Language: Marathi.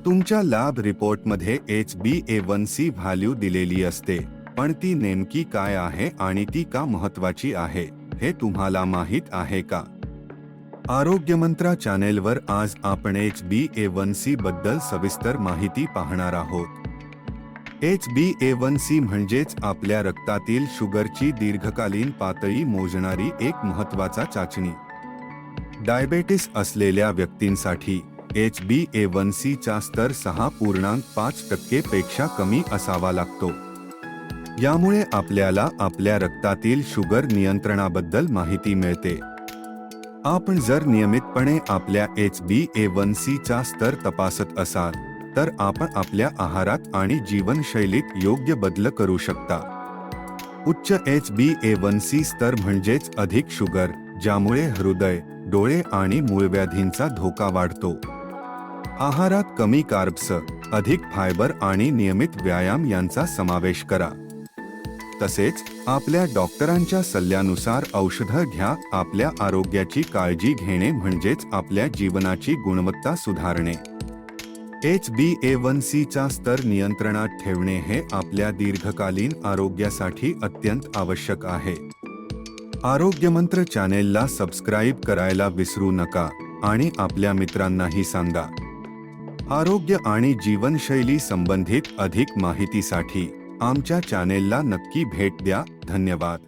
तुमच्या लॅब रिपोर्टमध्ये HbA1c व्हॅल्यू दिलेली असते, पण ती नेमकी काय आहे आणि ती का महत्त्वाची आहे हे तुम्हाला माहीत आहे का? आरोग्यमंत्रा चॅनेलवर आज आपण HbA1c बद्दल सविस्तर माहिती पाहणार आहोत. HbA1c म्हणजेच आपल्या रक्तातील शुगरची दीर्घकालीन पातळी मोजणारी एक महत्त्वाचा चाचणी. डायबेटिस असलेल्या व्यक्तींसाठी HbA1c चा स्तर 6.5% पेक्षा कमी असावा लागतो. यामुळे आपल्याला आपल्या रक्तातील शुगर नियंत्रणाबद्दल माहिती मिळते. आपण जर नियमितपणे आपल्या HbA1c चा स्तर तपासत असाल तर आपण आपल्या आहारात आणि जीवनशैलीत योग्य बदल करू शकता. उच्च HbA1c स्तर म्हणजेच अधिक शुगर, ज्यामुळे हृदय, डोळे आणि मूळव्याधींचा धोका वाढतो. आहारात कमी कार्ब्स, अधिक फायबर आणि नियमित व्यायाम यांचा समावेश करा. तसेच आपल्या डॉक्टरांच्या सल्ल्यानुसार औषधं घ्या. आपल्या आरोग्याची काळजी घेणे म्हणजेच आपल्या जीवनाची गुणवत्ता सुधारणे. HbA1c चा स्तर नियंत्रणात ठेवणे हे आपल्या दीर्घकालीन आरोग्यासाठी अत्यंत आवश्यक आहे. आरोग्यमंत्र चॅनेलला सबस्क्राईब करायला विसरू नका आणि आपल्या मित्रांनाही सांगा. आरोग्य आणि जीवनशैली संबंधित अधिक माहितीसाठी आमच्या चॅनेलला नक्की भेट द्या. धन्यवाद.